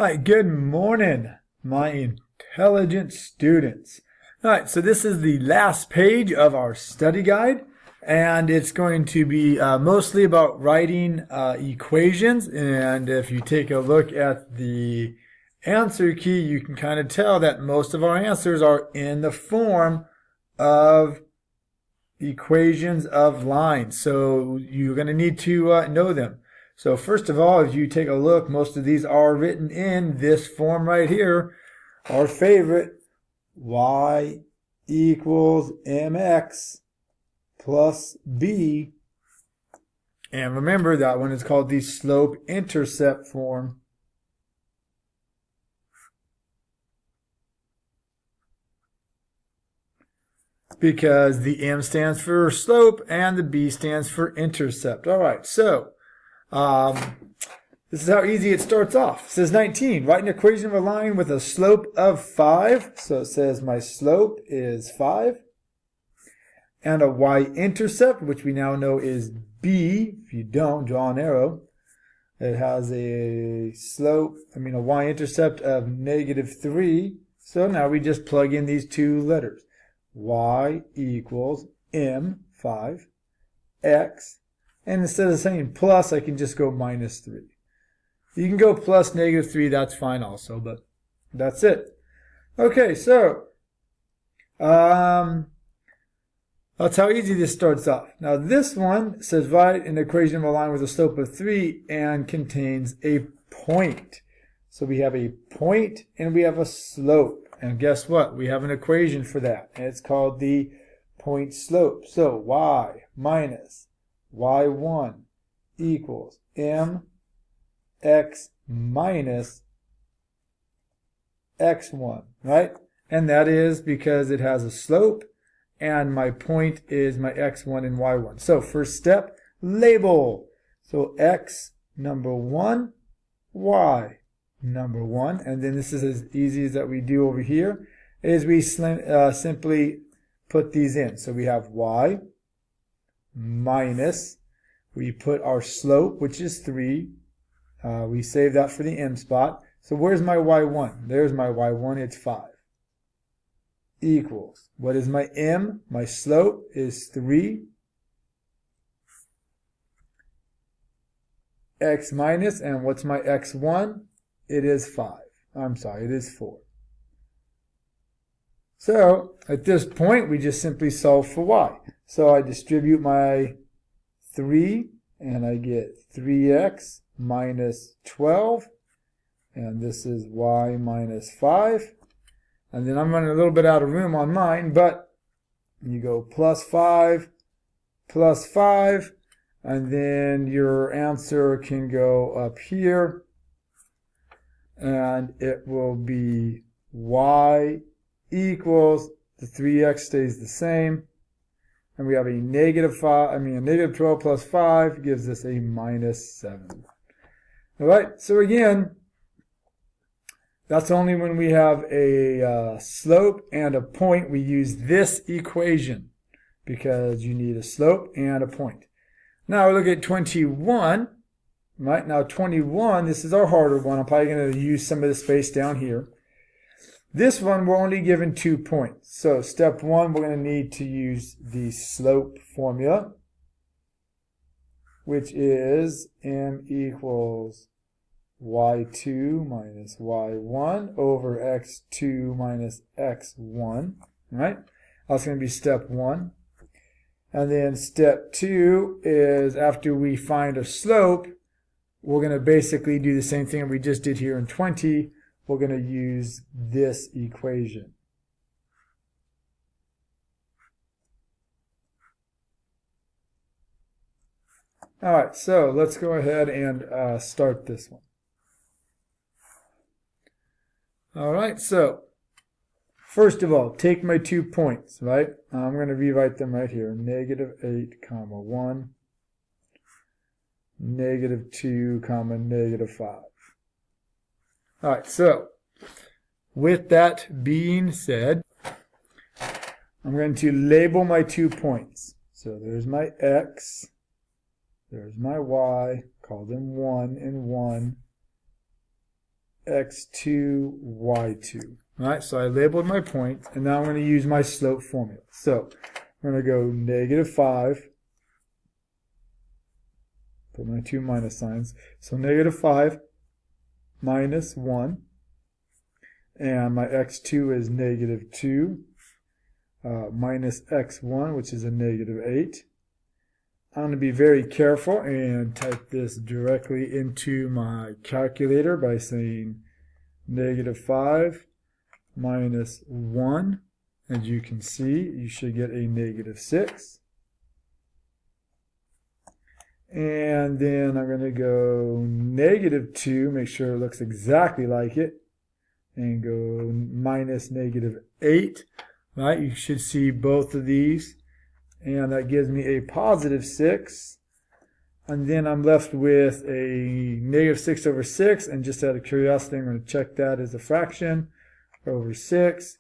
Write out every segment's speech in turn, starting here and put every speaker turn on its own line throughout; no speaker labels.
Hi, good morning, my intelligent students. All right, so this is the last page of our study guide, and it's going to be mostly about writing equations. And if you take a look at the answer key, you can kind of tell that most of our answers are in the form of equations of lines. So you're going to need to know them. So first of all, if you take a look, most of these are written in this form right here, our favorite, y equals mx plus b. And remember, that one is called the slope-intercept form. Because the m stands for slope and the b stands for intercept. All right, so this is how easy it starts off. It says 19, write an equation of a line with a slope of 5. So it says my slope is 5. And a y-intercept, which we now know is b. If you don't, draw an arrow. It has a y-intercept of -3. So now we just plug in these two letters. Y equals m5 x. And instead of saying plus, I can just go -3. You can go plus -3, that's fine also, but that's it. Okay, so that's how easy this starts off. Now this one says write an equation of a line with a slope of 3 and contains a point. So we have a point and we have a slope. And guess what? We have an equation for that. And it's called the point slope. So y minus y1 equals mx minus x1, right? And that is because it has a slope and my point is my x1 and y1. So first step, label. So x number 1, y number 1. And then this is as easy as that we do over here, is we simply put these in. So we have y minus, we put our slope, which is 3. We save that for the m spot. So where's my y1? There's my y1, it's 5. Equals, what is my m? My slope is 3. X minus, and what's my x1? It is 5. I'm sorry, it is 4. So at this point, we just simply solve for y. So I distribute my 3, and I get 3x minus 12, and this is y minus 5. And then I'm running a little bit out of room on mine, but you go plus 5, and then your answer can go up here, and it will be y equals, the 3x stays the same, and we have a negative 12 plus 5 gives us a minus 7. All right, so again, that's only when we have a slope and a point. We use this equation because you need a slope and a point. Now we look at 21. Right, now 21, this is our harder one. I'm probably going to use some of the space down here. This one, we're only given 2 points. So step 1, we're going to need to use the slope formula, which is m equals y2 minus y1 over x2 minus x1. Right? That's going to be step 1. And then step 2 is after we find a slope, we're going to basically do the same thing we just did here in 20. We're going to use this equation. All right, so let's go ahead and start this one. All right, so first of all, take my 2 points, right? I'm going to rewrite them right here. -8, comma 1. -2, comma -5. All right, so with that being said, I'm going to label my 2 points. So there's my x, there's my y, call them 1 and 1, x2, y2. All right, so I labeled my points, and now I'm going to use my slope formula. So I'm going to go -5. Put my two minus signs. So -5 minus 1. And my x2 is -2 minus x1, which is a -8. I'm going to be very careful and type this directly into my calculator by saying -5 minus 1. As you can see, you should get a -6. And then I'm going to go -2, make sure it looks exactly like it, and go minus -8. Right, you should see both of these. And that gives me a +6. And then I'm left with a -6 over 6. And just out of curiosity, I'm going to check that as a fraction over 6.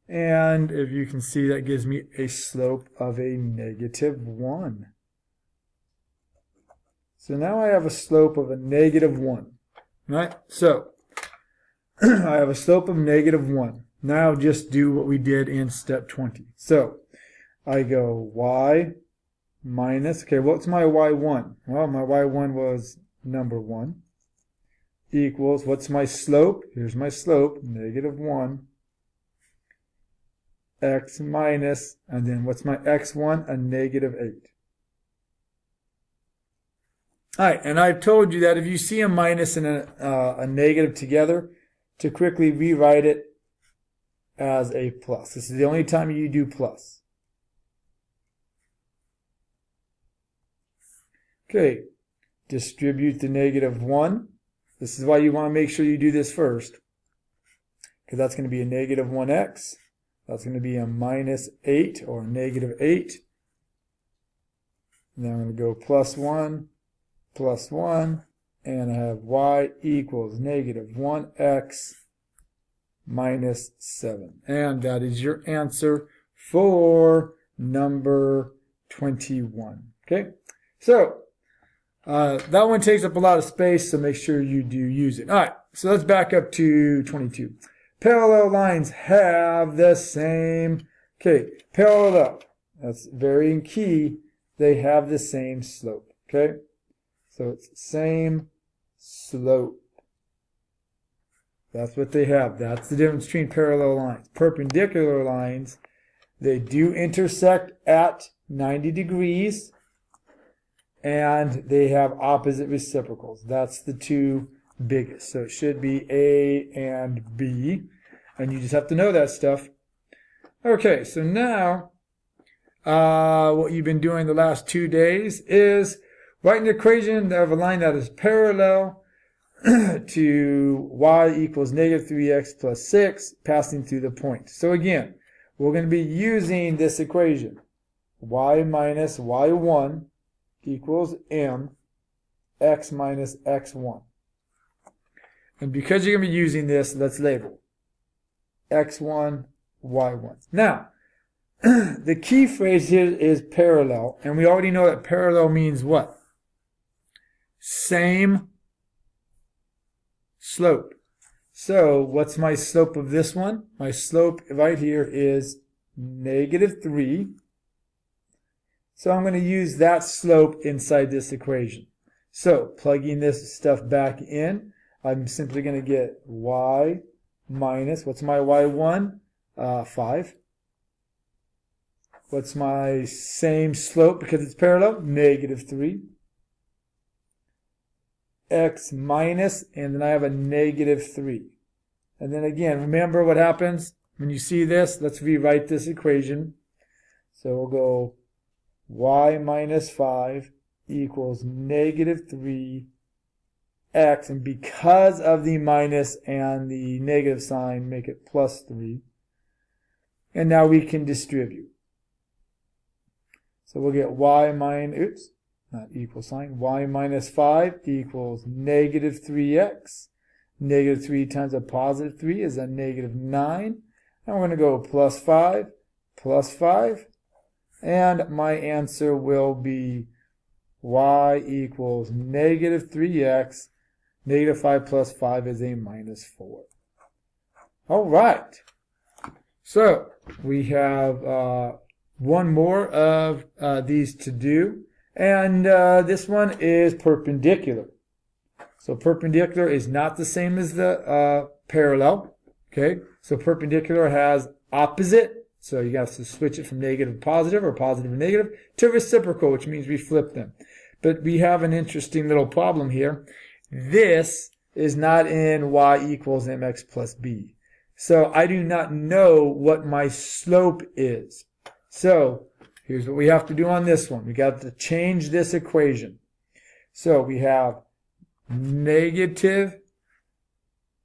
And if you can see, that gives me a slope of a -1. So now I have a slope of a -1. Right? So I have a slope of -1. Now just do what we did in step 20. So I go y minus, okay, what's my y1? Well, my y1 was number 1, equals, what's my slope? Here's my slope, -1, x minus, and then what's my x1? A -8. All right, and I've told you that if you see a minus and a negative together, to quickly rewrite it as a plus. This is the only time you do plus. Okay, distribute the -1. This is why you want to make sure you do this first, because that's going to be a -1x. That's going to be a -8 or -8. And then I'm going to go +1, +1, and I have y equals -1x minus 7. And that is your answer for number 21. Okay, so that one takes up a lot of space, so make sure you do use it. All right, so let's back up to 22. Parallel lines have the same, okay, parallel, that's very key, they have the same slope, okay? So it's same slope. That's what they have. That's the difference between parallel lines. Perpendicular lines, they do intersect at 90 degrees, and they have opposite reciprocals. That's the two biggest. So it should be A and B, and you just have to know that stuff. Okay, so now what you've been doing the last 2 days is write an equation of a line that is parallel to y equals -3x plus 6, passing through the point. So again, we're going to be using this equation. Y minus y1 equals m, x minus x1. And because you're going to be using this, let's label x1, y1. Now, the key phrase here is parallel, and we already know that parallel means what? Same slope. So what's my slope of this one? My slope right here is -3. So I'm going to use that slope inside this equation. So plugging this stuff back in, I'm simply going to get y minus, what's my y1? 5. What's my same slope because it's parallel? -3. X minus, and then I have a -3. And then again, remember what happens when you see this? Let's rewrite this equation. So we'll go y minus 5 equals -3 x, and because of the minus and the negative sign, make it +3. And now we can distribute. So we'll get y minus, not equal sign, y minus 5 equals -3x. -3 times a +3 is a -9. And we're going to go +5, +5. And my answer will be y equals -3x. Negative 5 plus 5 is a minus 4. All right. So we have one more of these to do. And this one is perpendicular. So perpendicular is not the same as the parallel. Okay, so perpendicular has opposite. So you have to switch it from negative to positive or positive to negative to reciprocal, which means we flip them. But we have an interesting little problem here. This is not in y equals mx plus b. So I do not know what my slope is. So here's what we have to do on this one. We got to change this equation. So we have negative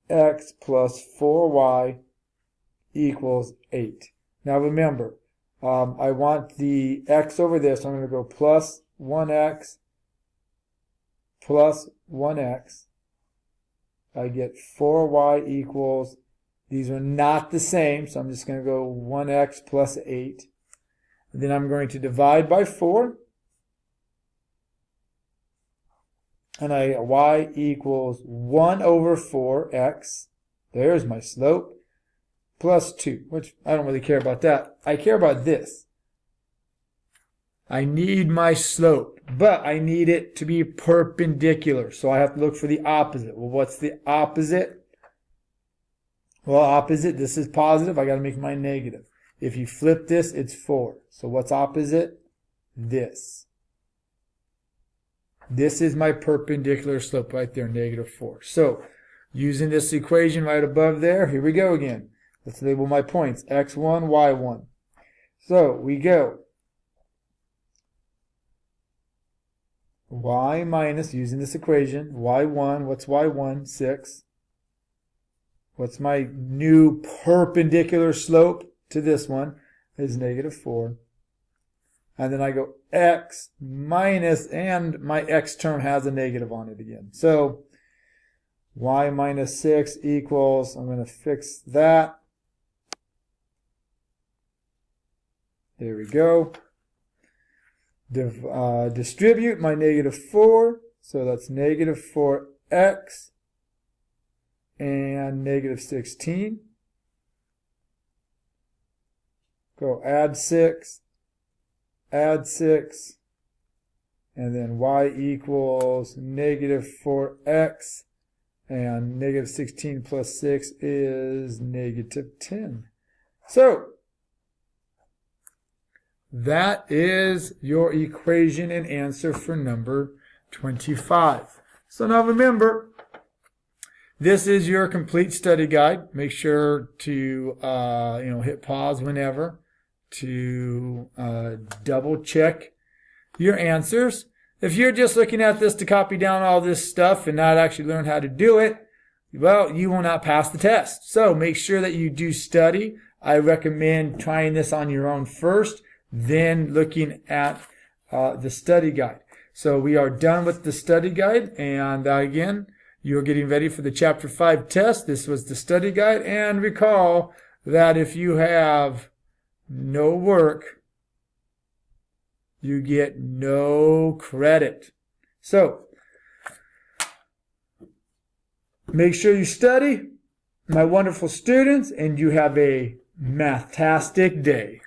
x plus 4y equals 8. Now remember, I want the x over this. So I'm going to go plus 1x plus 1x. I get 4y equals, these are not the same, so I'm just going to go 1x plus 8. And then I'm going to divide by 4. And y equals 1 over 4x. There's my slope. Plus 2, which I don't really care about that. I care about this. I need my slope, but I need it to be perpendicular. So I have to look for the opposite. Well, what's the opposite? Well, opposite, this is positive. I got to make mine negative. If you flip this, it's 4. So what's opposite? This. This is my perpendicular slope right there, negative 4. So using this equation right above there, here we go again. Let's label my points, x1, y1. So we go y minus, using this equation, y1, what's y1? 6. What's my new perpendicular slope to this one? Is negative 4. And then I go x minus, and my x term has a negative on it again. So y minus 6 equals, I'm going to fix that. There we go. Distribute my negative 4. So that's negative 4x and negative 16. Go add 6. Add 6. And then y equals negative 4x. And negative 16 plus 6 is negative 10. So that is your equation and answer for number 25. So now remember, this is your complete study guide. Make sure to hit pause whenever to double check your answers. If you're just looking at this to copy down all this stuff and not actually learn how to do it, well, you will not pass the test. So make sure that you do study. I recommend trying this on your own first, then looking at the study guide. So we are done with the study guide, and again, you're getting ready for the Chapter 5 test. This was the study guide, and recall that if you have no work, you get no credit. So make sure you study, my wonderful students, and you have a math-tastic day.